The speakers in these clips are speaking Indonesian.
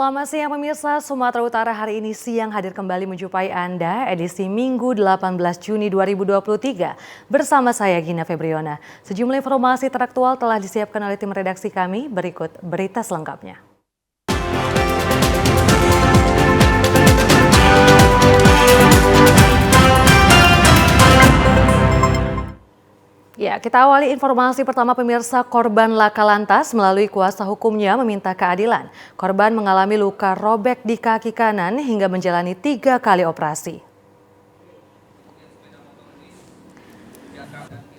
Selamat siang pemirsa, Sumatera Utara hari ini siang hadir kembali menjumpai Anda edisi Minggu 18 Juni 2023 bersama saya Gina Febriona. Sejumlah informasi teraktual telah disiapkan oleh tim redaksi kami, berikut berita selengkapnya. Ya, kita awali informasi pertama pemirsa. Korban laka lantas melalui kuasa hukumnya meminta keadilan. Korban mengalami luka robek di kaki kanan hingga menjalani 3 kali operasi.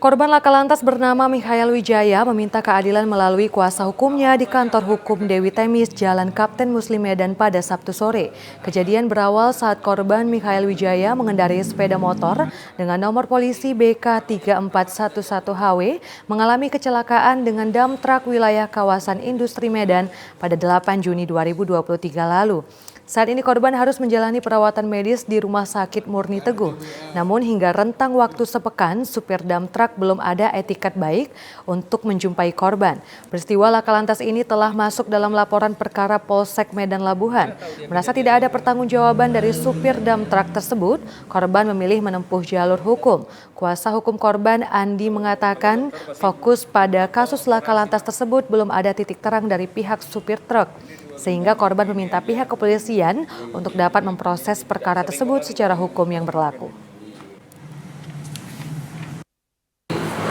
Korban laka lantas bernama Mikhail Wijaya meminta keadilan melalui kuasa hukumnya di kantor hukum Dewi Temis, Jalan Kapten Muslim Medan pada Sabtu sore. Kejadian berawal saat korban Mikhail Wijaya mengendarai sepeda motor dengan nomor polisi BK3411HW mengalami kecelakaan dengan dump truck wilayah kawasan industri Medan pada 8 Juni 2023 lalu. Saat ini korban harus menjalani perawatan medis di Rumah Sakit Murni Teguh. Namun hingga rentang waktu sepekan, supir dump truck belum ada etikat baik untuk menjumpai korban. Peristiwa laka lantas ini telah masuk dalam laporan perkara Polsek Medan Labuhan. Merasa tidak ada pertanggungjawaban dari supir dump truck tersebut, korban memilih menempuh jalur hukum. Kuasa hukum korban Andi mengatakan fokus pada kasus laka lantas tersebut belum ada titik terang dari pihak supir truk, sehingga korban meminta pihak kepolisian untuk dapat memproses perkara tersebut secara hukum yang berlaku.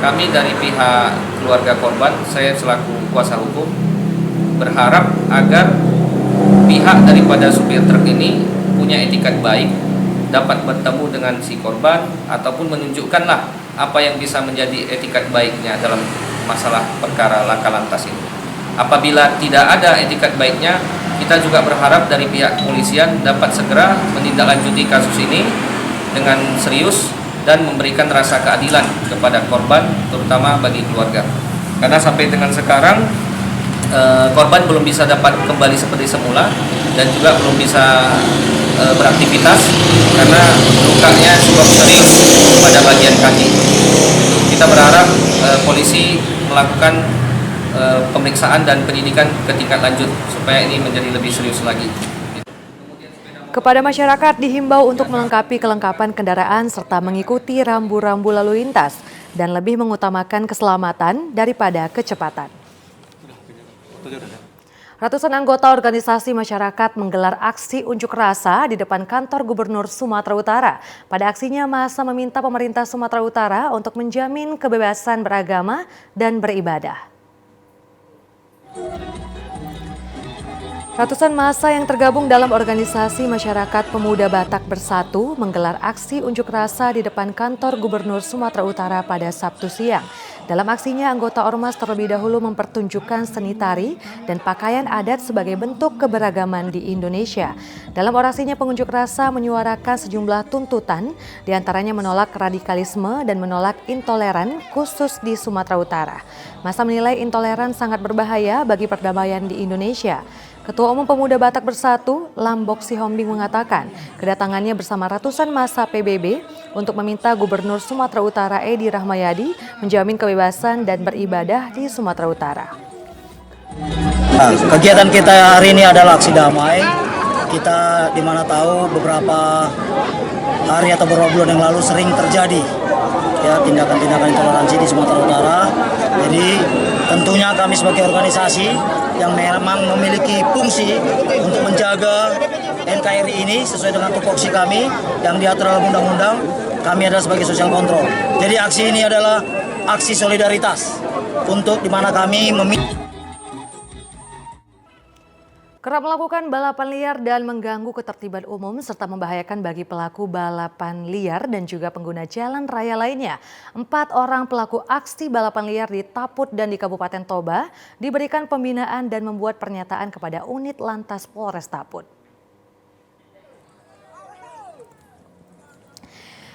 Kami dari pihak keluarga korban, saya selaku kuasa hukum, berharap agar pihak daripada supir truk ini punya etikat baik, dapat bertemu dengan si korban ataupun menunjukkanlah apa yang bisa menjadi etikat baiknya dalam masalah perkara laka lantas ini. Apabila tidak ada etikat baiknya, kita juga berharap dari pihak kepolisian dapat segera menindaklanjuti kasus ini dengan serius dan memberikan rasa keadilan kepada korban, terutama bagi keluarga. Karena sampai dengan sekarang korban belum bisa dapat kembali seperti semula dan juga belum bisa beraktivitas karena lukanya cukup serius pada bagian kaki. Kita berharap polisi melakukan pemeriksaan dan penyidikan ke tingkat lanjut supaya ini menjadi lebih serius lagi. Kepada masyarakat dihimbau untuk melengkapi kelengkapan kendaraan serta mengikuti rambu-rambu lalu lintas dan lebih mengutamakan keselamatan daripada kecepatan. Ratusan anggota organisasi masyarakat menggelar aksi unjuk rasa di depan kantor Gubernur Sumatera Utara. Pada aksinya, massa meminta pemerintah Sumatera Utara untuk menjamin kebebasan beragama dan beribadah. Ratusan massa yang tergabung dalam organisasi masyarakat Pemuda Batak Bersatu menggelar aksi unjuk rasa di depan kantor Gubernur Sumatera Utara pada Sabtu siang. Dalam aksinya, anggota ormas terlebih dahulu mempertunjukkan seni tari dan pakaian adat sebagai bentuk keberagaman di Indonesia. Dalam orasinya, pengunjuk rasa menyuarakan sejumlah tuntutan, diantaranya menolak radikalisme dan menolak intoleran khusus di Sumatera Utara. Massa menilai intoleran sangat berbahaya bagi perdamaian di Indonesia. Ketua Umum Pemuda Batak Bersatu, Lambok Sihombing mengatakan kedatangannya bersama ratusan massa PBB untuk meminta Gubernur Sumatera Utara Edi Rahmayadi menjamin kebebasan dan beribadah di Sumatera Utara. Kegiatan kita hari ini adalah aksi damai. Kita dimana tahu beberapa hari atau beberapa bulan yang lalu sering terjadi ya tindakan-tindakan intoleransi di Sumatera Utara. Jadi tentunya kami sebagai organisasi yang memang memiliki fungsi untuk menjaga NKRI ini sesuai dengan tupoksi kami yang diatur dalam undang-undang, kami adalah sebagai social control. Jadi aksi ini adalah aksi solidaritas untuk dimana kami Kerap melakukan balapan liar dan mengganggu ketertiban umum serta membahayakan bagi pelaku balapan liar dan juga pengguna jalan raya lainnya. 4 orang pelaku aksi balapan liar di Taput dan di Kabupaten Toba diberikan pembinaan dan membuat pernyataan kepada unit Lantas Polres Taput.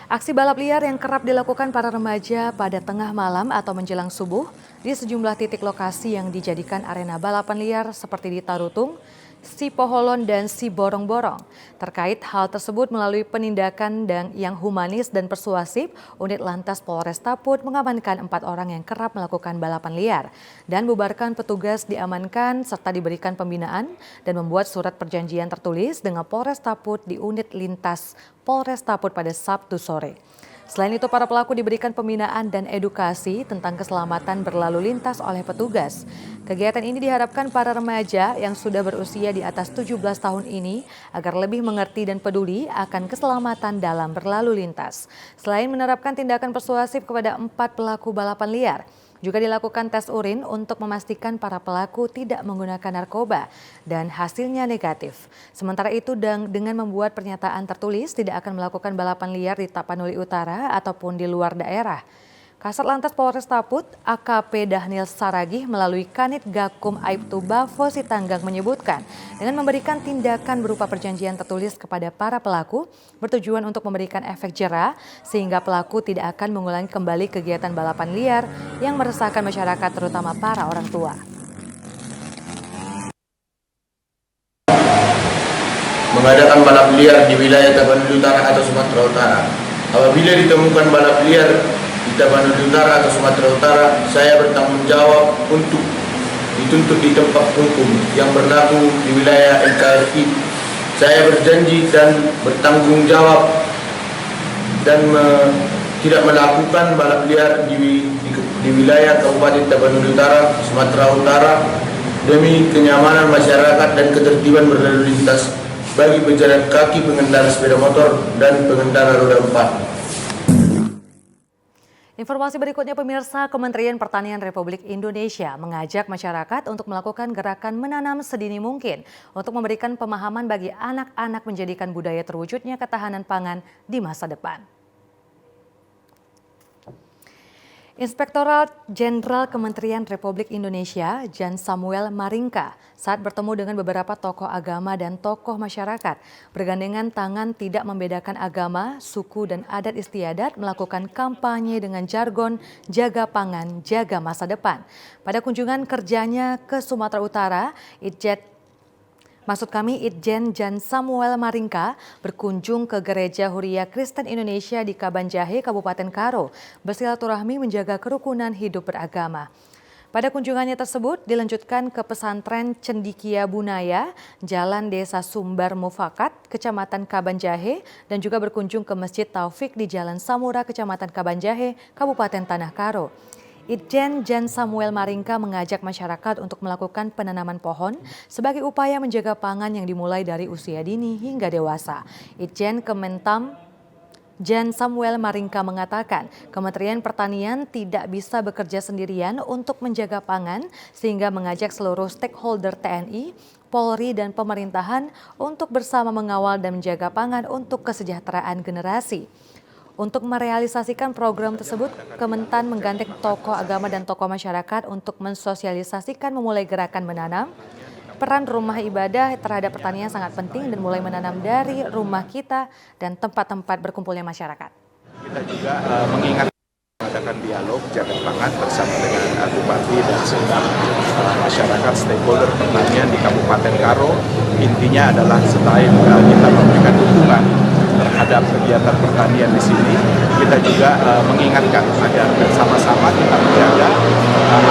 Aksi balap liar yang kerap dilakukan para remaja pada tengah malam atau menjelang subuh di sejumlah titik lokasi yang dijadikan arena balapan liar seperti di Tarutung, Sipoholon dan Siborong-Borong. Terkait hal tersebut melalui penindakan yang humanis dan persuasif, unit Lantas Polres Taput mengamankan 4 orang yang kerap melakukan balapan liar dan bubarkan petugas diamankan serta diberikan pembinaan dan membuat surat perjanjian tertulis dengan Polres Taput di unit Lintas Polres Taput pada Sabtu sore. Selain itu, para pelaku diberikan pembinaan dan edukasi tentang keselamatan berlalu lintas oleh petugas. Kegiatan ini diharapkan para remaja yang sudah berusia di atas 17 tahun ini agar lebih mengerti dan peduli akan keselamatan dalam berlalu lintas. Selain menerapkan tindakan persuasif kepada 4 pelaku balapan liar, juga dilakukan tes urin untuk memastikan para pelaku tidak menggunakan narkoba dan hasilnya negatif. Sementara itu dengan membuat pernyataan tertulis tidak akan melakukan balapan liar di Tapanuli Utara ataupun di luar daerah. Kasat Lantas Polres Taput, AKP Dhanil Saragih melalui Kanit Gakum Aibtu Bavo Sitanggang menyebutkan dengan memberikan tindakan berupa perjanjian tertulis kepada para pelaku bertujuan untuk memberikan efek jera sehingga pelaku tidak akan mengulangi kembali kegiatan balapan liar yang meresahkan masyarakat terutama para orang tua. Mengadakan balap liar di wilayah Tapanuli Utara atau Sumatera Utara. Apabila ditemukan balap liar di Tapanuli Utara atau Sumatera Utara, saya bertanggung jawab untuk dituntut di tempat hukum yang berlaku di wilayah NKRI. Saya berjanji dan bertanggung jawab dan tidak melakukan balap liar di wilayah Kabupaten Tapanuli Utara, Sumatera Utara demi kenyamanan masyarakat dan ketertiban berlalu lintas bagi pejalan kaki, pengendara sepeda motor, dan pengendara roda 4. Informasi berikutnya pemirsa, Kementerian Pertanian Republik Indonesia mengajak masyarakat untuk melakukan gerakan menanam sedini mungkin untuk memberikan pemahaman bagi anak-anak menjadikan budaya terwujudnya ketahanan pangan di masa depan. Inspektorat Jenderal Kementerian Republik Indonesia, Jan Samuel Maringka, saat bertemu dengan beberapa tokoh agama dan tokoh masyarakat, bergandengan tangan tidak membedakan agama, suku, dan adat istiadat melakukan kampanye dengan jargon jaga pangan, jaga masa depan. Pada kunjungan kerjanya ke Sumatera Utara, Itjen Jan Samuel Maringka berkunjung ke Gereja Huria Kristen Indonesia di Kabanjahe, Kabupaten Karo, bersilaturahmi menjaga kerukunan hidup beragama. Pada kunjungannya tersebut dilanjutkan ke pesantren Cendikia Bunaya, Jalan Desa Sumbar Mufakat, Kecamatan Kabanjahe, dan juga berkunjung ke Masjid Taufik di Jalan Samura, Kecamatan Kabanjahe, Kabupaten Tanah Karo. Itjen Jan Samuel Maringka mengajak masyarakat untuk melakukan penanaman pohon sebagai upaya menjaga pangan yang dimulai dari usia dini hingga dewasa. Itjen Kementam Jan Samuel Maringka mengatakan Kementerian Pertanian tidak bisa bekerja sendirian untuk menjaga pangan sehingga mengajak seluruh stakeholder TNI, Polri, dan pemerintahan untuk bersama mengawal dan menjaga pangan untuk kesejahteraan generasi. Untuk merealisasikan program tersebut, Kementan menggandeng tokoh agama dan tokoh masyarakat untuk mensosialisasikan memulai gerakan menanam. Peran rumah ibadah terhadap pertanian sangat penting dan mulai menanam dari rumah kita dan tempat-tempat berkumpulnya masyarakat. Kita juga mengadakan dialog jaga pangan bersama dengan Bupati dan segenap masyarakat stakeholder pertanian di Kabupaten Karo. Intinya adalah selain kita memberikan dukungan terhadap kegiatan pertanian di sini, kita juga mengingatkan agar bersama-sama kita menjaga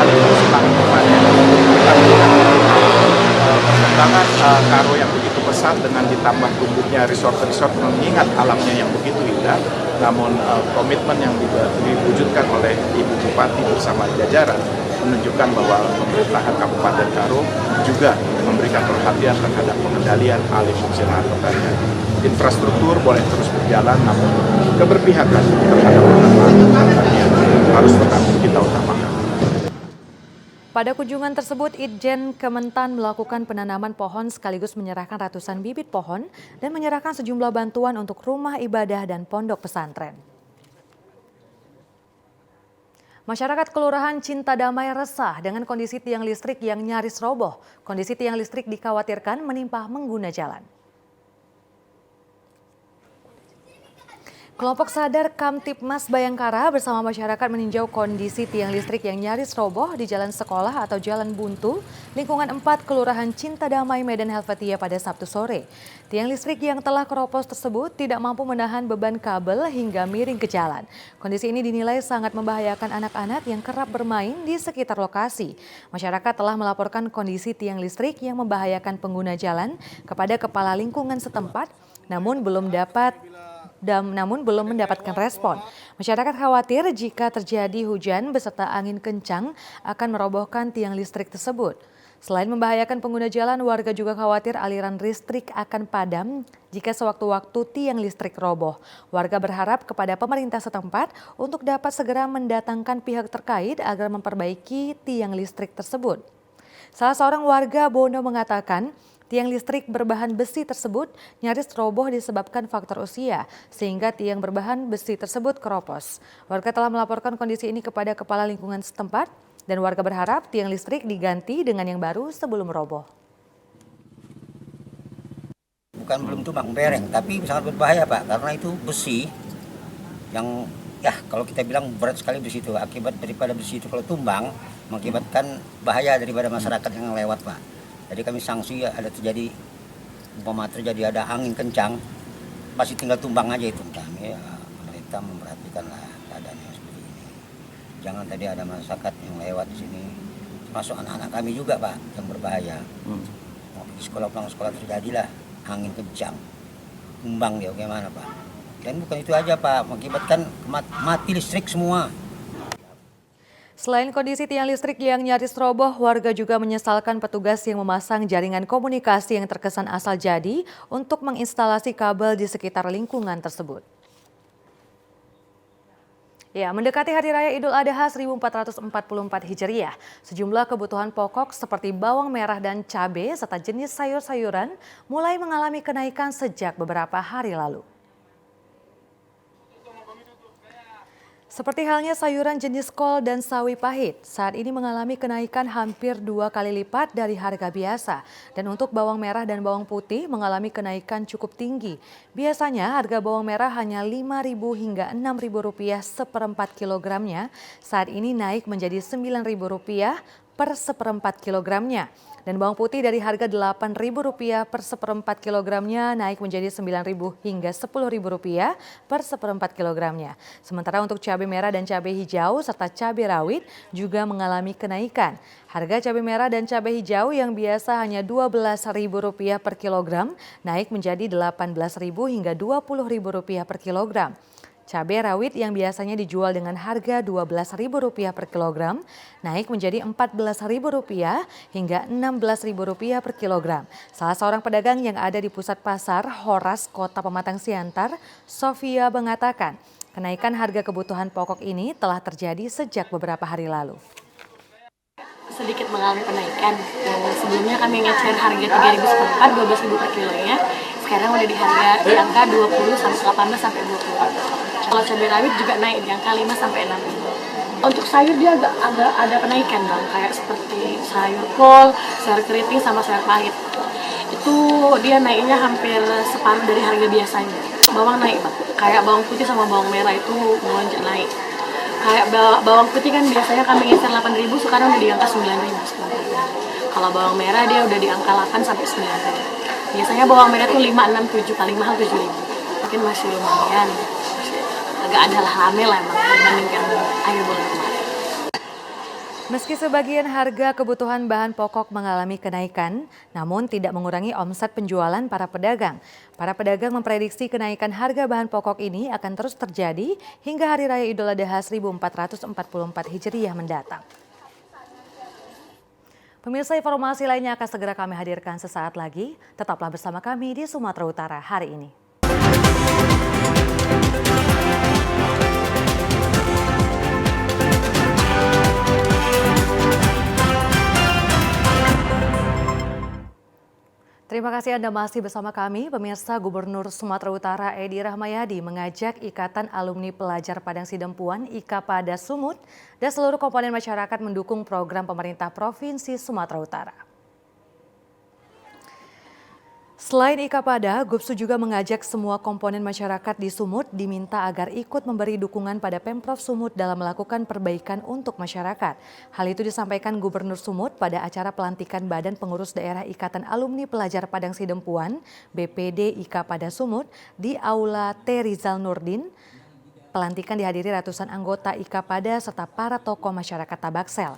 alih fungsi lahan pertanian. Kita melihat perkembangan Karo yang begitu pesat dengan ditambah tumbuhnya resort-resort mengingat alamnya yang begitu indah, namun komitmen yang diwujudkan oleh Ibu Bupati bersama jajaran menunjukkan bahwa pemerintahan Kabupaten Karo juga memberikan perhatian terhadap pengendalian alih fungsi lahan pertanian. Infrastruktur boleh terus berjalan, namun keberpihakan terhadap pengelolaan pertanian harus tetap kita utamakan. Pada kunjungan tersebut, Itjen Kementan melakukan penanaman pohon sekaligus menyerahkan ratusan bibit pohon dan menyerahkan sejumlah bantuan untuk rumah ibadah dan pondok pesantren. Masyarakat Kelurahan Cinta Damai resah dengan kondisi tiang listrik yang nyaris roboh. Kondisi tiang listrik dikhawatirkan menimpa pengguna jalan. Kelompok Sadar Kamtipmas Bayangkara bersama masyarakat meninjau kondisi tiang listrik yang nyaris roboh di Jalan Sekolah atau Jalan Buntu, lingkungan 4 Kelurahan Cinta Damai, Medan Helvetia pada Sabtu sore. Tiang listrik yang telah keropos tersebut tidak mampu menahan beban kabel hingga miring ke jalan. Kondisi ini dinilai sangat membahayakan anak-anak yang kerap bermain di sekitar lokasi. Masyarakat telah melaporkan kondisi tiang listrik yang membahayakan pengguna jalan kepada kepala lingkungan setempat, namun belum mendapatkan respon. Masyarakat khawatir jika terjadi hujan beserta angin kencang akan merobohkan tiang listrik tersebut. Selain membahayakan pengguna jalan, warga juga khawatir aliran listrik akan padam jika sewaktu-waktu tiang listrik roboh. Warga berharap kepada pemerintah setempat untuk dapat segera mendatangkan pihak terkait agar memperbaiki tiang listrik tersebut. Salah seorang warga Bono mengatakan, tiang listrik berbahan besi tersebut nyaris roboh disebabkan faktor usia, sehingga tiang berbahan besi tersebut keropos. Warga telah melaporkan kondisi ini kepada kepala lingkungan setempat, dan warga berharap tiang listrik diganti dengan yang baru sebelum roboh. Bukan belum tumbang, bereng, tapi sangat berbahaya Pak, karena itu besi yang kalau kita bilang berat sekali besi itu. Akibat daripada besi itu kalau tumbang mengakibatkan bahaya daripada masyarakat yang lewat Pak. Jadi kami sanksi ada terjadi ada angin kencang, masih tinggal tumbang aja itu. Kami pemerintah memperhatikanlah keadaannya seperti ini. Jangan tadi ada masyarakat yang lewat di sini, termasuk anak-anak kami juga Pak yang berbahaya. Mau pergi sekolah, pulang sekolah terjadilah angin kencang, tumbang dia bagaimana Pak. Dan bukan itu aja Pak, mengakibatkan mati listrik semua. Selain kondisi tiang listrik yang nyaris roboh, warga juga menyesalkan petugas yang memasang jaringan komunikasi yang terkesan asal jadi untuk menginstalasi kabel di sekitar lingkungan tersebut. Ya, mendekati Hari Raya Idul Adha 1444 Hijriah, sejumlah kebutuhan pokok seperti bawang merah dan cabai serta jenis sayur-sayuran mulai mengalami kenaikan sejak beberapa hari lalu. Seperti halnya sayuran jenis kol dan sawi pahit, saat ini mengalami kenaikan hampir 2 kali lipat dari harga biasa. Dan untuk bawang merah dan bawang putih mengalami kenaikan cukup tinggi. Biasanya harga bawang merah hanya Rp5.000 hingga Rp6.000 seperempat kilogramnya, saat ini naik menjadi Rp9.000 per seperempat kilogramnya. Dan bawang putih dari harga Rp8.000 per seperempat kilogramnya naik menjadi Rp9.000 hingga Rp10.000 per seperempat kilogramnya. Sementara untuk cabai merah dan cabai hijau serta cabai rawit juga mengalami kenaikan. Harga cabai merah dan cabai hijau yang biasa hanya Rp12.000 per kilogram naik menjadi Rp18.000 hingga Rp20.000 per kilogram. Cabai rawit yang biasanya dijual dengan harga Rp12.000 per kilogram naik menjadi Rp14.000 hingga Rp16.000 per kilogram. Salah seorang pedagang yang ada di pusat pasar Horas, Kota Pematang Siantar, Sofia mengatakan kenaikan harga kebutuhan pokok ini telah terjadi sejak beberapa hari lalu. Sedikit mengalami kenaikan. Sebelumnya kami ngecer harga Rp3.000 seperempat, Rp12.000 per kilonya. Sekarang udah di angka 20 sampai 18 sampai 20. Kalau cabai rawit juga naik di angka 5 sampai 6. Untuk sayur dia agak ada penaikan Bang, kayak seperti sayur kol, sayur keriting sama sayur pahit. Itu dia naiknya hampir separuh dari harga biasanya. Bawang naik Bang, kayak bawang putih sama bawang merah itu melonjak naik. Kayak bawang putih kan biasanya kami ngecer Rp8.000, sekarang udah di angka Rp9.000. Kalau bawang merah dia udah di angka 8 sampai 9. Biasanya bawang merah tuh 5, 6, 7, paling mahal Rp7.000. Mungkin masih lumayan, agak ada rame lah emang dibandingkan akhir bulan kemarin. Meski sebagian harga kebutuhan bahan pokok mengalami kenaikan, namun tidak mengurangi omset penjualan para pedagang. Para pedagang memprediksi kenaikan harga bahan pokok ini akan terus terjadi hingga Hari Raya Idul Adha 1444 Hijriah mendatang. Pemirsa, informasi lainnya akan segera kami hadirkan sesaat lagi. Tetaplah bersama kami di Sumatera Utara hari ini. Terima kasih Anda masih bersama kami. Pemirsa, Gubernur Sumatera Utara Edi Rahmayadi mengajak Ikatan Alumni Pelajar Padang Sidempuan IKAPADA Sumut dan seluruh komponen masyarakat mendukung program pemerintah Provinsi Sumatera Utara. Selain Ikapada, Gubsu juga mengajak semua komponen masyarakat di Sumut diminta agar ikut memberi dukungan pada Pemprov Sumut dalam melakukan perbaikan untuk masyarakat. Hal itu disampaikan Gubernur Sumut pada acara pelantikan Badan Pengurus Daerah Ikatan Alumni Pelajar Padang Sidempuan (BPD Ikapada Sumut) di Aula T. Rizal Nurdin. Pelantikan dihadiri ratusan anggota Ikapada serta para tokoh masyarakat Tabaksel.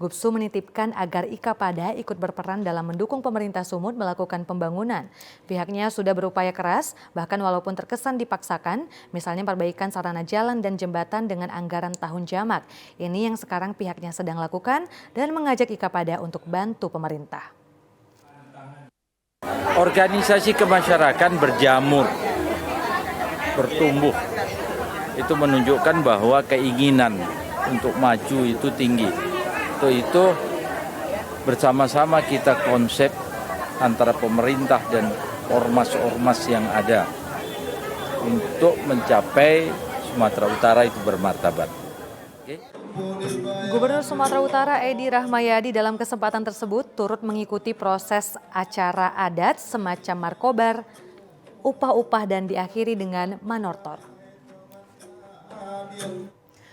Gubsu menitipkan agar Ikapada ikut berperan dalam mendukung pemerintah Sumut melakukan pembangunan. Pihaknya sudah berupaya keras, bahkan walaupun terkesan dipaksakan, misalnya perbaikan sarana jalan dan jembatan dengan anggaran tahun jamak. Ini yang sekarang pihaknya sedang lakukan dan mengajak Ikapada untuk bantu pemerintah. Organisasi kemasyarakatan berjamur, bertumbuh. Itu menunjukkan bahwa keinginan untuk maju itu tinggi. Itu bersama-sama kita konsep antara pemerintah dan ormas-ormas yang ada untuk mencapai Sumatera Utara itu bermartabat. Gubernur Sumatera Utara Edi Rahmayadi dalam kesempatan tersebut turut mengikuti proses acara adat semacam markobar, upah-upah dan diakhiri dengan manortor.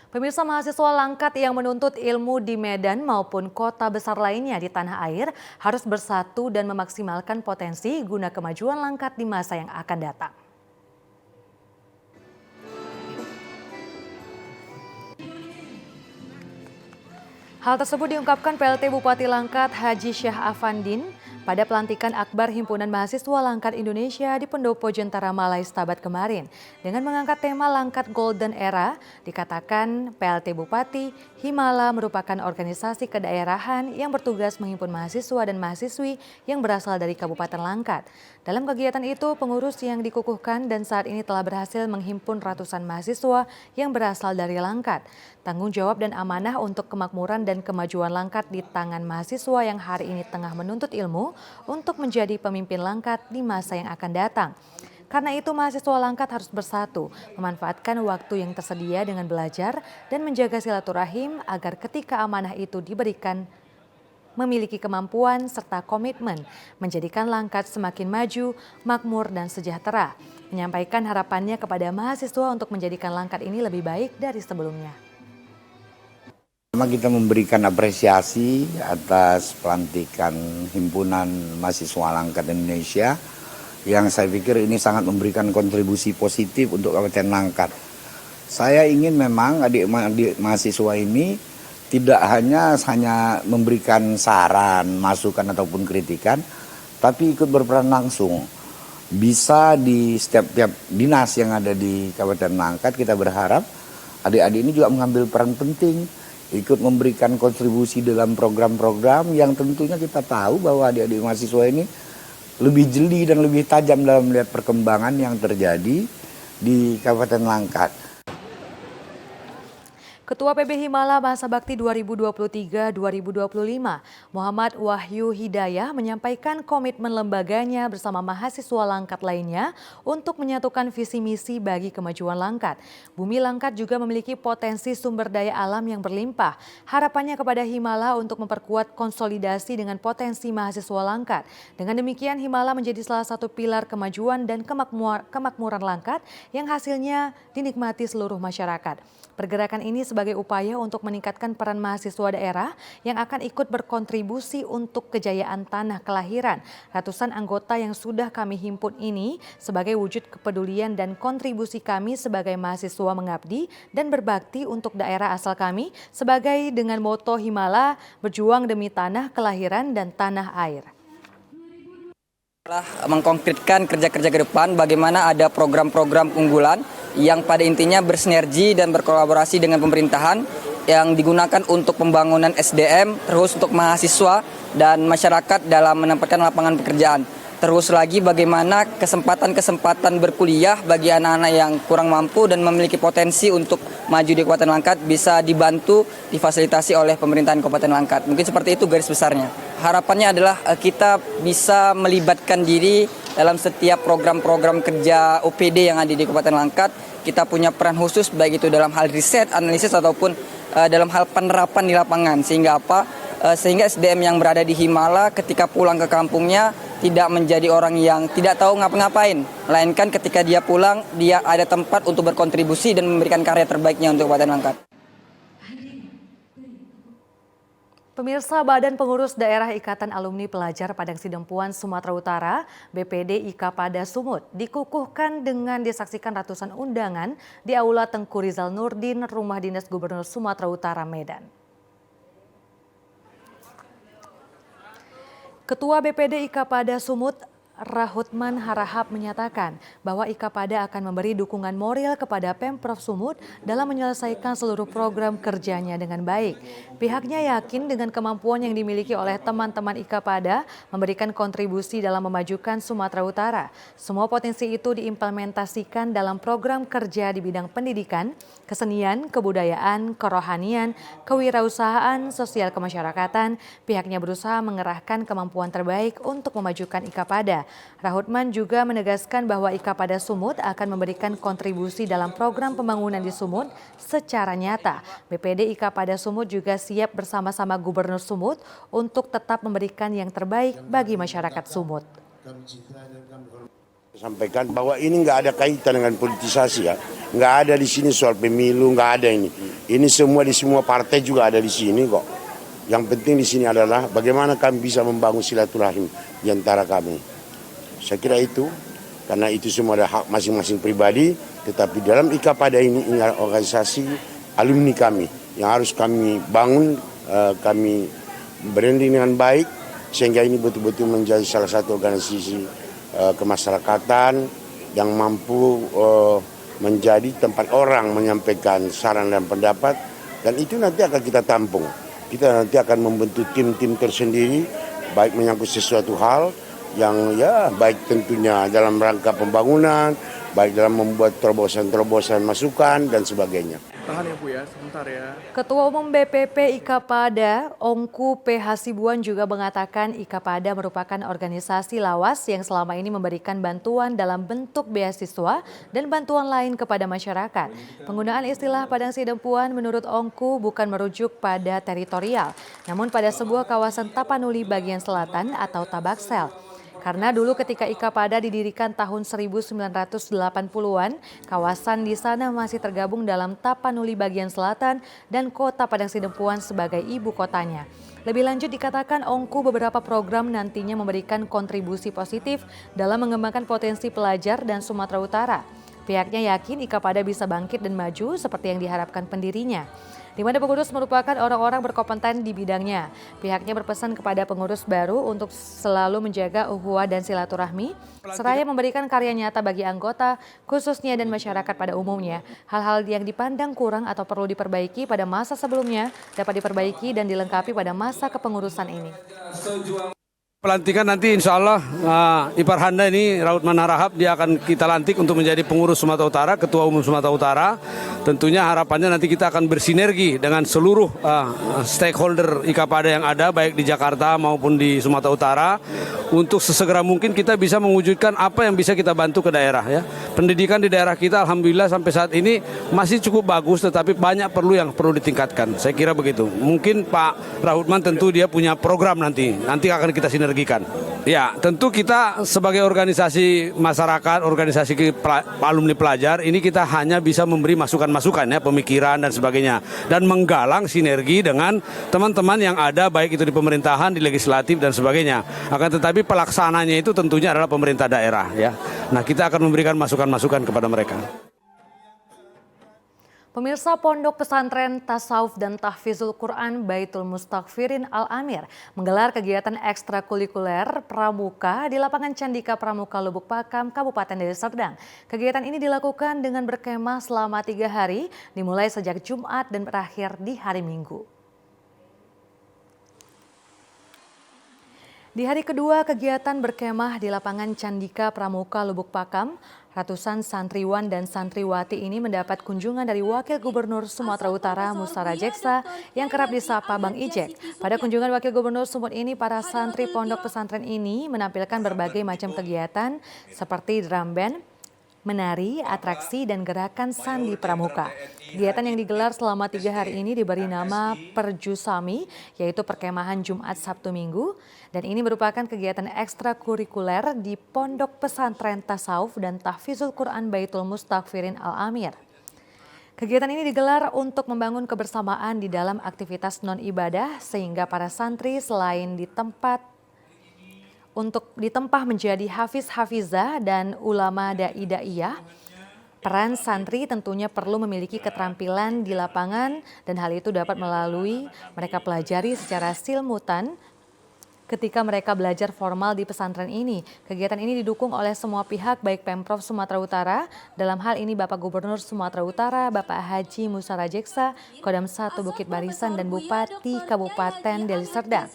Pemirsa, mahasiswa Langkat yang menuntut ilmu di Medan maupun kota besar lainnya di tanah air harus bersatu dan memaksimalkan potensi guna kemajuan Langkat di masa yang akan datang. Hal tersebut diungkapkan PLT Bupati Langkat Haji Syah Afandin pada pelantikan akbar Himpunan Mahasiswa Langkat Indonesia di Pendopo Jentara Malai Stabat kemarin. Dengan mengangkat tema Langkat Golden Era, dikatakan PLT Bupati, Himala merupakan organisasi kedaerahan yang bertugas menghimpun mahasiswa dan mahasiswi yang berasal dari Kabupaten Langkat. Dalam kegiatan itu, pengurus yang dikukuhkan dan saat ini telah berhasil menghimpun ratusan mahasiswa yang berasal dari Langkat. Tanggung jawab dan amanah untuk kemakmuran dan kemajuan Langkat di tangan mahasiswa yang hari ini tengah menuntut ilmu untuk menjadi pemimpin Langkat di masa yang akan datang. Karena itu mahasiswa Langkat harus bersatu, memanfaatkan waktu yang tersedia dengan belajar dan menjaga silaturahim agar ketika amanah itu diberikan memiliki kemampuan serta komitmen menjadikan Langkat semakin maju, makmur dan sejahtera. Menyampaikan harapannya kepada mahasiswa untuk menjadikan Langkat ini lebih baik dari sebelumnya. Kita memberikan apresiasi atas pelantikan Himpunan Mahasiswa Langkat Indonesia yang saya pikir ini sangat memberikan kontribusi positif untuk Kabupaten Langkat. Saya ingin memang adik-adik mahasiswa ini tidak hanya memberikan saran, masukan ataupun kritikan, tapi ikut berperan langsung. Bisa di setiap dinas yang ada di Kabupaten Langkat, kita berharap adik-adik ini juga mengambil peran penting, ikut memberikan kontribusi dalam program-program yang tentunya kita tahu bahwa adik-adik mahasiswa ini lebih jeli dan lebih tajam dalam melihat perkembangan yang terjadi di Kabupaten Langkat. Ketua PB Himala Masa Bakti 2023-2025, Muhammad Wahyu Hidayah menyampaikan komitmen lembaganya bersama mahasiswa Langkat lainnya untuk menyatukan visi misi bagi kemajuan Langkat. Bumi Langkat juga memiliki potensi sumber daya alam yang berlimpah. Harapannya kepada Himala untuk memperkuat konsolidasi dengan potensi mahasiswa Langkat. Dengan demikian Himala menjadi salah satu pilar kemajuan dan kemakmuran Langkat yang hasilnya dinikmati seluruh masyarakat. Pergerakan ini sebagai upaya untuk meningkatkan peran mahasiswa daerah yang akan ikut berkontribusi untuk kejayaan tanah kelahiran. Ratusan anggota yang sudah kami himpun ini sebagai wujud kepedulian dan kontribusi kami sebagai mahasiswa mengabdi dan berbakti untuk daerah asal kami sebagai dengan moto Himala berjuang demi tanah kelahiran dan tanah air. Mengkonkretkan kerja-kerja ke depan bagaimana ada program-program unggulan yang pada intinya bersinergi dan berkolaborasi dengan pemerintahan yang digunakan untuk pembangunan SDM, terus untuk mahasiswa dan masyarakat dalam menempatkan lapangan pekerjaan. Terus lagi bagaimana kesempatan-kesempatan berkuliah bagi anak-anak yang kurang mampu dan memiliki potensi untuk maju di Kabupaten Langkat bisa dibantu, difasilitasi oleh pemerintahan Kabupaten Langkat. Mungkin seperti itu garis besarnya. Harapannya adalah kita bisa melibatkan diri dalam setiap program-program kerja OPD yang ada di Kabupaten Langkat. Kita punya peran khusus baik itu dalam hal riset, analisis ataupun dalam hal penerapan di lapangan. Sehingga SDM yang berada di Himala ketika pulang ke kampungnya tidak menjadi orang yang tidak tahu ngapa-ngapain, melainkan ketika dia pulang, dia ada tempat untuk berkontribusi dan memberikan karya terbaiknya untuk Kabupaten Langkat. Pemirsa, Badan Pengurus Daerah Ikatan Alumni Pelajar Padang Sidempuan Sumatera Utara, BPD Ikapada Sumut, dikukuhkan dengan disaksikan ratusan undangan di Aula Tengku Rizal Nurdin, Rumah Dinas Gubernur Sumatera Utara, Medan. Ketua BPD Ikapada Sumut, Rahutman Harahap menyatakan bahwa Ikapada akan memberi dukungan moral kepada Pemprov Sumut dalam menyelesaikan seluruh program kerjanya dengan baik. Pihaknya yakin dengan kemampuan yang dimiliki oleh teman-teman Ikapada memberikan kontribusi dalam memajukan Sumatera Utara. Semua potensi itu diimplementasikan dalam program kerja di bidang pendidikan, kesenian, kebudayaan, kerohanian, kewirausahaan, sosial kemasyarakatan. Pihaknya berusaha mengerahkan kemampuan terbaik untuk memajukan Ikapada. Rahutman juga menegaskan bahwa Ikapada Sumut akan memberikan kontribusi dalam program pembangunan di Sumut secara nyata. BPD Ikapada Sumut juga siap bersama-sama Gubernur Sumut untuk tetap memberikan yang terbaik bagi masyarakat Sumut. Sampaikan bahwa ini nggak ada kaitan dengan politisasi ya, nggak ada di sini soal pemilu, nggak ada ini. Ini semua di semua partai juga ada di sini kok. Yang penting di sini adalah bagaimana kami bisa membangun silaturahim di antara kami. Saya kira itu, karena itu semua ada hak masing-masing pribadi, tetapi dalam Ikapada ini adalah organisasi alumni kami yang harus kami bangun, kami branding dengan baik, sehingga ini betul-betul menjadi salah satu organisasi kemasyarakatan yang mampu menjadi tempat orang menyampaikan saran dan pendapat, dan itu nanti akan kita tampung. Kita nanti akan membentuk tim-tim tersendiri, baik menyangkut sesuatu hal yang ya baik tentunya dalam rangka pembangunan, baik dalam membuat terobosan-terobosan masukan dan sebagainya. Tahan ya Bu ya, sebentar ya. Ketua Umum BPP Ikapada, Ongku P. Hasibuan juga mengatakan Ikapada merupakan organisasi lawas yang selama ini memberikan bantuan dalam bentuk beasiswa dan bantuan lain kepada masyarakat. Penggunaan istilah Padang Sidempuan menurut Ongku bukan merujuk pada teritorial, namun pada sebuah kawasan Tapanuli bagian selatan atau Tabaksel. Karena dulu ketika Ikapada didirikan tahun 1980-an, kawasan di sana masih tergabung dalam Tapanuli bagian selatan dan kota Padang Sidempuan sebagai ibu kotanya. Lebih lanjut dikatakan Ongku beberapa program nantinya memberikan kontribusi positif dalam mengembangkan potensi pelajar dan Sumatera Utara. Pihaknya yakin Ikapada bisa bangkit dan maju seperti yang diharapkan pendirinya, di mana pengurus merupakan orang-orang berkompeten di bidangnya. Pihaknya berpesan kepada pengurus baru untuk selalu menjaga ukhuwah dan silaturahmi, seraya memberikan karya nyata bagi anggota, khususnya dan masyarakat pada umumnya. Hal-hal yang dipandang kurang atau perlu diperbaiki pada masa sebelumnya dapat diperbaiki dan dilengkapi pada masa kepengurusan ini. Pelantikan nanti insya Allah Ipar Handa ini Rahutman Harahap dia akan kita lantik untuk menjadi pengurus Sumatera Utara, Ketua Umum Sumatera Utara. Tentunya harapannya nanti kita akan bersinergi dengan seluruh stakeholder Ikapada yang ada baik di Jakarta maupun di Sumatera Utara untuk sesegera mungkin kita bisa mewujudkan apa yang bisa kita bantu ke daerah ya. Pendidikan di daerah kita alhamdulillah sampai saat ini masih cukup bagus, tetapi banyak yang perlu ditingkatkan. Saya kira begitu. Mungkin Pak Rahutman tentu dia punya program nanti akan kita sinergikan. Ya, tentu kita sebagai organisasi masyarakat, organisasi alumni pelajar, ini kita hanya bisa memberi masukan-masukan ya, pemikiran dan sebagainya, dan menggalang sinergi dengan teman-teman yang ada baik itu di pemerintahan, di legislatif dan sebagainya. Akan tetapi pelaksananya itu tentunya adalah pemerintah daerah ya. Nah, kita akan memberikan masukan-masukan kepada mereka. Pemirsa, Pondok Pesantren Tasawuf dan Tahfizul Quran Baitul Mustaghfirin Al-Amir menggelar kegiatan ekstrakurikuler pramuka di lapangan Candika Pramuka Lubuk Pakam, Kabupaten Deli Serdang. Kegiatan ini dilakukan dengan berkemah selama 3 hari, dimulai sejak Jumat dan berakhir di hari Minggu. Di hari kedua kegiatan berkemah di lapangan Candika Pramuka Lubuk Pakam, ratusan santriwan dan santriwati ini mendapat kunjungan dari Wakil Gubernur Sumatera Utara Musa Rajeksa yang kerap disapa Bang Ijek. Pada kunjungan Wakil Gubernur Sumut ini, para santri pondok pesantren ini menampilkan berbagai macam kegiatan seperti drum band, menari, atraksi, dan gerakan sandi pramuka. Kegiatan yang digelar selama 3 hari ini diberi nama Perjusami, yaitu perkemahan Jumat, Sabtu, Minggu. Dan ini merupakan kegiatan ekstrakurikuler di Pondok Pesantren Tasawuf dan Tahfizul Quran Baitul Mustaghfirin Al-Amir. Kegiatan ini digelar untuk membangun kebersamaan di dalam aktivitas non-ibadah sehingga para santri selain ditempah menjadi hafiz-hafizah dan ulama da'i-da'iyah, peran santri tentunya perlu memiliki keterampilan di lapangan dan hal itu dapat melalui mereka pelajari secara simultan ketika mereka belajar formal di pesantren ini. Kegiatan ini didukung oleh semua pihak baik Pemprov Sumatera Utara, dalam hal ini Bapak Gubernur Sumatera Utara, Bapak Haji Musa Rajeksa, Kodam 1 Bukit Barisan, dan Bupati Kabupaten Deli Serdang.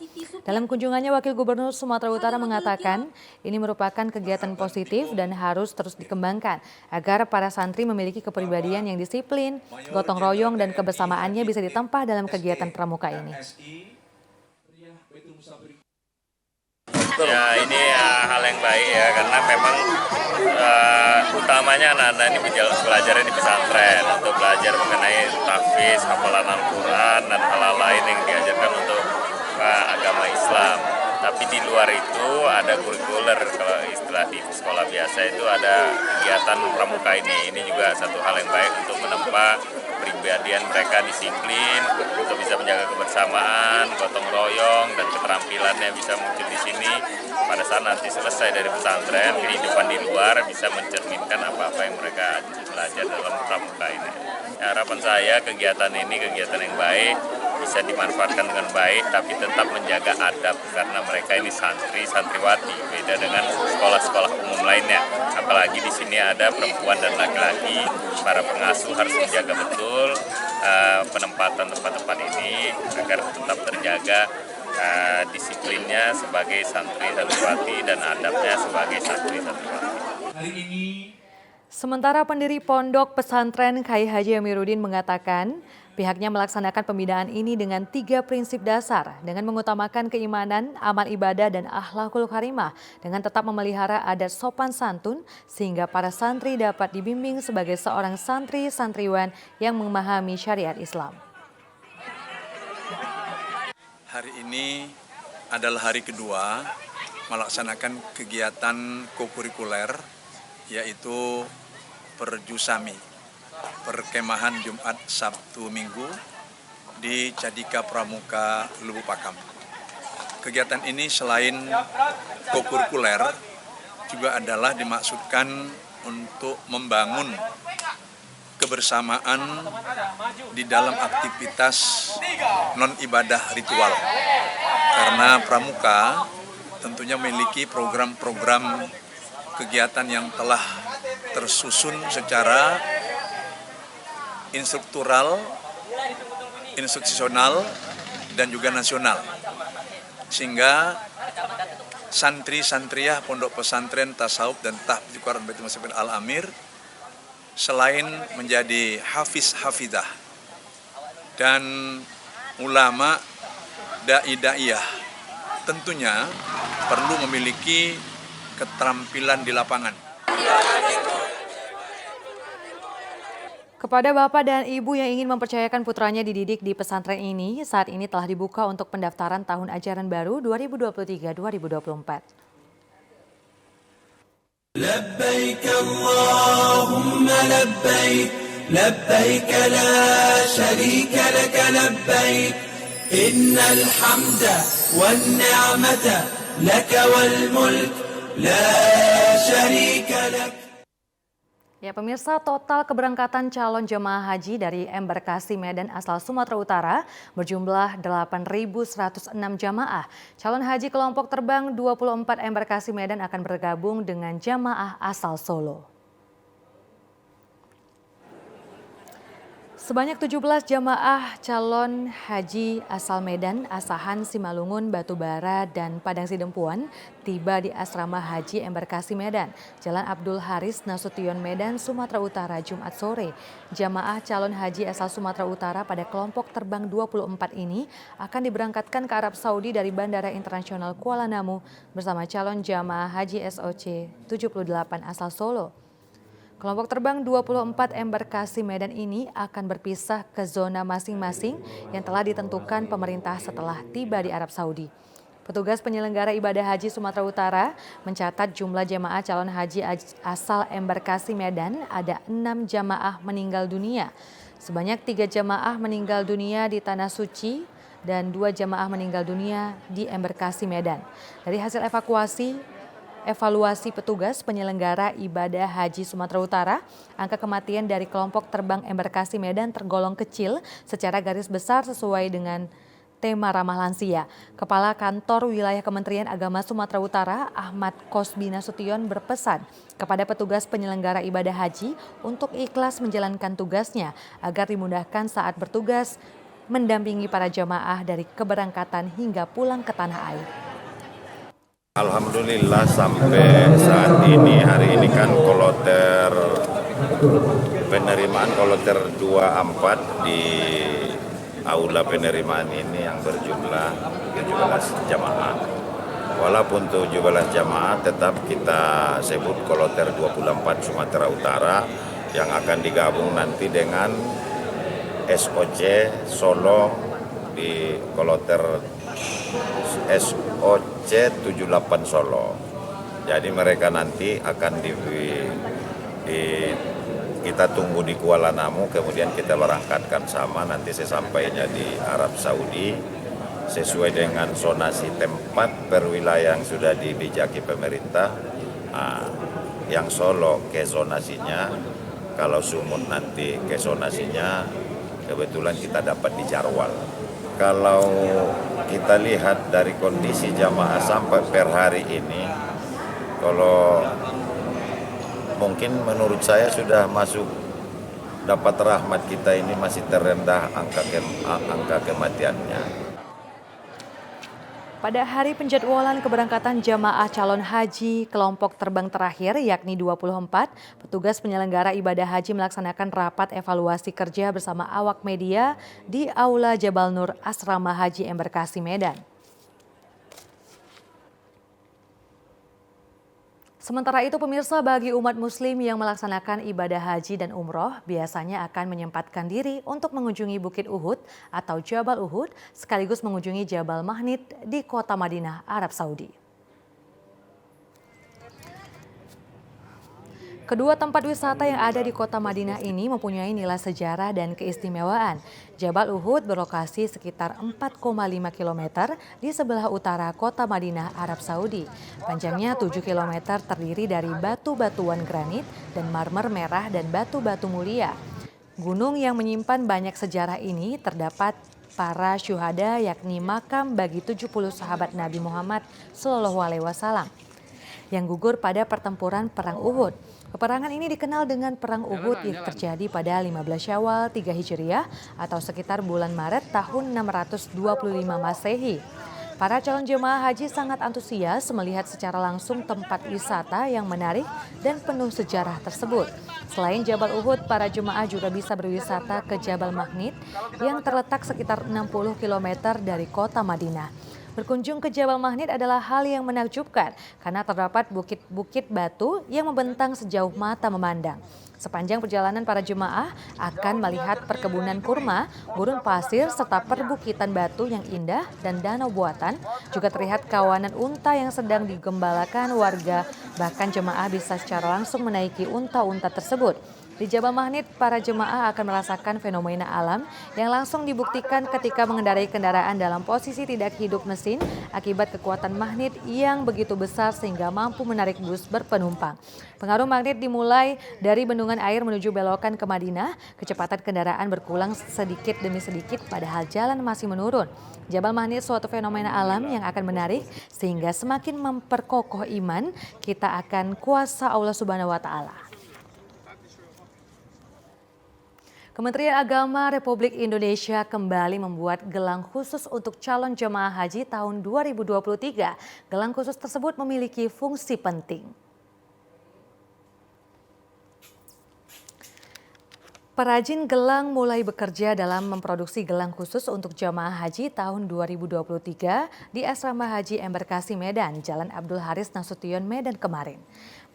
Dalam kunjungannya, Wakil Gubernur Sumatera Utara mengatakan ini merupakan kegiatan positif dan harus terus dikembangkan agar para santri memiliki kepribadian yang disiplin, gotong royong, dan kebersamaannya bisa ditempah dalam kegiatan pramuka ini. Ya, ini hal yang baik ya, karena memang utamanya anak-anak ini belajar di pesantren untuk belajar mengenai tahfiz, hafalan Al-Quran, dan hal-hal lain yang diajarkan untuk agama Islam. Tapi di luar itu ada kurikuler, kalau istilah di sekolah biasa itu ada kegiatan pramuka ini. Ini juga satu hal yang baik untuk menempa kepribadian mereka disiplin, untuk bisa menjaga kebersamaan, gotong royong, dan keterampilannya bisa muncul di sini. Pada saat nanti selesai dari pesantren, kehidupan di luar bisa mencerminkan apa-apa yang mereka belajar dalam pramuka ini. Harapan saya kegiatan ini kegiatan yang baik, bisa dimanfaatkan dengan baik, tapi tetap menjaga adab karena mereka ini santriwati, beda dengan sekolah-sekolah umum lainnya. Apalagi di sini ada perempuan dan laki-laki, para pengasuh harus menjaga betul penempatan tempat-tempat ini agar tetap terjaga disiplinnya sebagai santriwati dan adabnya sebagai santriwati. Sementara pendiri Pondok Pesantren Kyai Haji Amiruddin mengatakan pihaknya melaksanakan pembinaan ini dengan 3 prinsip dasar dengan mengutamakan keimanan, amal ibadah, dan akhlakul karimah dengan tetap memelihara adat sopan santun sehingga para santri dapat dibimbing sebagai seorang santri-santriwan yang memahami syariat Islam. Hari ini adalah hari kedua melaksanakan kegiatan kokurikuler yaitu Perjusami, perkemahan Jumat, Sabtu, Minggu di Cadika Pramuka Lubuk Pakam. Kegiatan ini selain kokurikuler juga adalah dimaksudkan untuk membangun kebersamaan di dalam aktivitas non-ibadah ritual. Karena pramuka tentunya memiliki program-program kegiatan yang telah tersusun secara instruktural, institusional, dan juga nasional. Sehingga santri-santriyah Pondok Pesantren Tasawuf dan Tahfizul Quran Baitul Mustaghfirin Al-Amir selain menjadi hafiz-hafizah dan ulama da'i-da'iyah, tentunya perlu memiliki keterampilan di lapangan. Kepada Bapak dan Ibu yang ingin mempercayakan putranya dididik di pesantren ini, saat ini telah dibuka untuk pendaftaran tahun ajaran baru 2023-2024. Labbaik Allahumma labbaik, labbaik la syarika laka labbaik, innal hamda wan ni'mata laka wal mulk la syarika lak. Ya pemirsa, total keberangkatan calon jemaah haji dari embarkasi Medan asal Sumatera Utara berjumlah 8.106 jamaah. Calon haji kelompok terbang 24 embarkasi Medan akan bergabung dengan jamaah asal Solo. Sebanyak 17 jamaah calon haji asal Medan, Asahan, Simalungun, Batubara, dan Padang Sidempuan tiba di asrama haji embarkasi Medan, Jalan Abdul Haris Nasution, Medan, Sumatera Utara, Jumat sore. Jamaah calon haji asal Sumatera Utara pada kelompok terbang 24 ini akan diberangkatkan ke Arab Saudi dari Bandara Internasional Kuala Namu bersama calon jamaah haji SOC 78 asal Solo. Kelompok terbang 24 embarkasi Medan ini akan berpisah ke zona masing-masing yang telah ditentukan pemerintah setelah tiba di Arab Saudi. Petugas penyelenggara ibadah haji Sumatera Utara mencatat jumlah jemaah calon haji asal embarkasi Medan ada 6 jemaah meninggal dunia. Sebanyak 3 jemaah meninggal dunia di Tanah Suci dan 2 jemaah meninggal dunia di embarkasi Medan. Dari hasil evaluasi petugas penyelenggara ibadah haji Sumatera Utara, angka kematian dari kelompok terbang embarkasi Medan tergolong kecil secara garis besar sesuai dengan tema ramah lansia. Kepala Kantor Wilayah Kementerian Agama Sumatera Utara, Ahmad Kosbi Nasution berpesan kepada petugas penyelenggara ibadah haji untuk ikhlas menjalankan tugasnya agar dimudahkan saat bertugas mendampingi para jamaah dari keberangkatan hingga pulang ke tanah air. Alhamdulillah sampai saat ini, hari ini kan penerimaan kloter 24 di aula penerimaan ini yang berjumlah 17 jamaah. Walaupun 17 jamaah tetap kita sebut kloter 24 Sumatera Utara yang akan digabung nanti dengan SOC Solo di kloter SOC 78 Solo. Jadi mereka nanti akan kita tunggu di Kuala Namu, kemudian kita berangkatkan sama nanti sesampainya di Arab Saudi sesuai dengan zonasi tempat perwilayah yang sudah dibijaki pemerintah. Yang Solo ke zonasinya, kalau Sumut nanti ke zonasinya, kebetulan kita dapat di Jarwal. Kalau kita lihat dari kondisi jamaah sampai per hari ini, kalau mungkin menurut saya sudah masuk dapat rahmat kita ini masih terendah angka kematiannya. Pada hari penjadwalan keberangkatan jamaah calon haji kelompok terbang terakhir yakni 24, petugas penyelenggara ibadah haji melaksanakan rapat evaluasi kerja bersama awak media di Aula Jabal Nur Asrama Haji Embarkasi Medan. Sementara itu pemirsa, bagi umat muslim yang melaksanakan ibadah haji dan umroh biasanya akan menyempatkan diri untuk mengunjungi Bukit Uhud atau Jabal Uhud sekaligus mengunjungi Jabal Mahnit di kota Madinah, Arab Saudi. Kedua tempat wisata yang ada di kota Madinah ini mempunyai nilai sejarah dan keistimewaan. Jabal Uhud berlokasi sekitar 4,5 km di sebelah utara kota Madinah, Arab Saudi. Panjangnya 7 km terdiri dari batu-batuan granit dan marmer merah dan batu-batu mulia. Gunung yang menyimpan banyak sejarah ini terdapat para syuhada yakni makam bagi 70 sahabat Nabi Muhammad SAW yang gugur pada pertempuran Perang Uhud. Peperangan ini dikenal dengan Perang Uhud yang terjadi pada 15 Syawal 3 Hijriah atau sekitar bulan Maret tahun 625 Masehi. Para calon jemaah haji sangat antusias melihat secara langsung tempat wisata yang menarik dan penuh sejarah tersebut. Selain Jabal Uhud, para jemaah juga bisa berwisata ke Jabal Mahnit yang terletak sekitar 60 km dari kota Madinah. Berkunjung ke Jabal Mahnit adalah hal yang menakjubkan karena terdapat bukit-bukit batu yang membentang sejauh mata memandang. Sepanjang perjalanan para jemaah akan melihat perkebunan kurma, gurun pasir, serta perbukitan batu yang indah dan danau buatan. Juga terlihat kawanan unta yang sedang digembalakan warga, bahkan jemaah bisa secara langsung menaiki unta-unta tersebut. Di Jabal Mahnit, para jemaah akan merasakan fenomena alam yang langsung dibuktikan ketika mengendarai kendaraan dalam posisi tidak hidup mesin akibat kekuatan magnet yang begitu besar sehingga mampu menarik bus berpenumpang. Pengaruh magnet dimulai dari bendungan air menuju belokan ke Madinah. Kecepatan kendaraan berkurang sedikit demi sedikit padahal jalan masih menurun. Jabal Mahnit suatu fenomena alam yang akan menarik sehingga semakin memperkokoh iman kita akan kuasa Allah Subhanahu wa Ta'ala. Kementerian Agama Republik Indonesia kembali membuat gelang khusus untuk calon jemaah haji tahun 2023. Gelang khusus tersebut memiliki fungsi penting. Perajin gelang mulai bekerja dalam memproduksi gelang khusus untuk jemaah haji tahun 2023 di Asrama Haji Embarkasi Medan, Jalan Abdul Haris Nasution, Medan kemarin.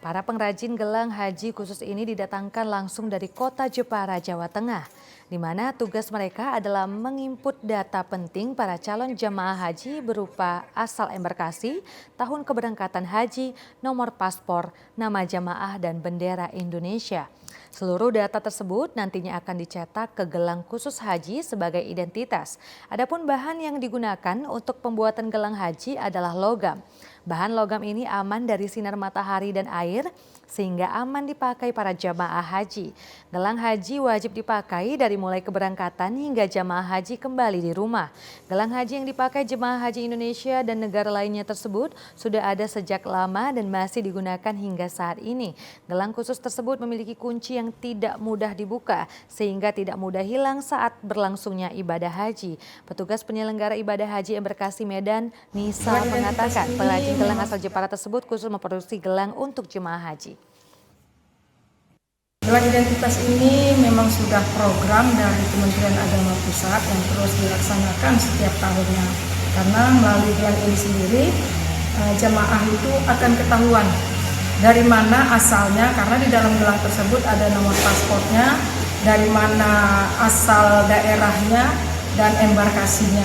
Para pengrajin gelang haji khusus ini didatangkan langsung dari kota Jepara, Jawa Tengah, di mana tugas mereka adalah menginput data penting para calon jemaah haji berupa asal embarkasi, tahun keberangkatan haji, nomor paspor, nama jemaah, dan bendera Indonesia. Seluruh data tersebut nantinya akan dicetak ke gelang khusus haji sebagai identitas. Adapun bahan yang digunakan untuk pembuatan gelang haji adalah logam. Bahan logam ini aman dari sinar matahari dan air sehingga aman dipakai para jamaah haji. Gelang haji wajib dipakai dari mulai keberangkatan hingga jamaah haji kembali di rumah. Gelang haji yang dipakai jemaah haji Indonesia dan negara lainnya tersebut sudah ada sejak lama dan masih digunakan hingga saat ini. Gelang khusus tersebut memiliki kunci yang tidak mudah dibuka sehingga tidak mudah hilang saat berlangsungnya ibadah haji. Petugas penyelenggara ibadah haji embarkasi Medan, Nisa, mengatakan pengrajin gelang asal Jepara tersebut khusus memproduksi gelang untuk jemaah haji. Gelang identitas ini memang sudah program dari Kementerian Agama Pusat yang terus dilaksanakan setiap tahunnya. Karena melalui gelang ini sendiri, jemaah itu akan ketahuan dari mana asalnya, karena di dalam gelang tersebut ada nomor paspornya, dari mana asal daerahnya, dan embarkasinya.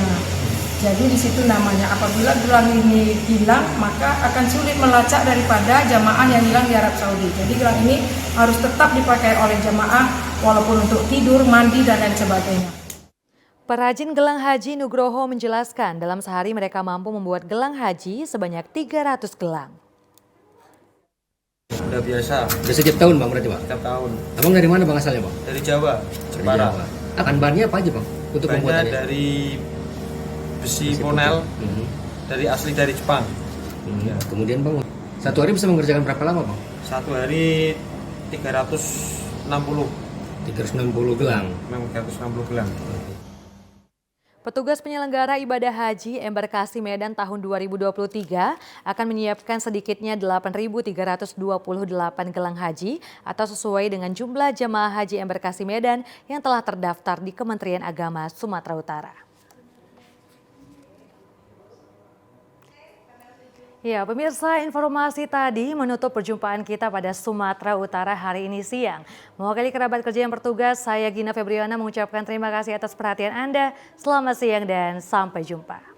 Jadi di situ namanya, apabila gelang ini hilang maka akan sulit melacak daripada jamaah yang hilang di Arab Saudi. Jadi gelang ini harus tetap dipakai oleh jamaah walaupun untuk tidur, mandi, dan lain sebagainya. Perajin gelang haji Nugroho menjelaskan dalam sehari mereka mampu membuat gelang haji sebanyak 300 gelang. Udah biasa. Udah setiap tahun Bang berarti Bang? Setiap tahun. Abang dari mana Bang asalnya Bang? Dari Jawa, Jepara. Akan bahannya apa aja Bang untuk bahannya pembuatannya? Dari besi ponel, dari asli dari Jepang. Ya. Kemudian Bang, satu hari bisa mengerjakan berapa lama Bang? Satu hari 360. 360 gelang. Memang 360 gelang. Petugas penyelenggara ibadah haji embarkasi Medan tahun 2023 akan menyiapkan sedikitnya 8.328 gelang haji atau sesuai dengan jumlah jemaah haji embarkasi Medan yang telah terdaftar di Kementerian Agama Sumatera Utara. Ya, pemirsa, informasi tadi menutup perjumpaan kita pada Sumatera Utara hari ini siang. Mewakili kerabat kerja yang bertugas, saya Gina Febriana mengucapkan terima kasih atas perhatian Anda. Selamat siang dan sampai jumpa.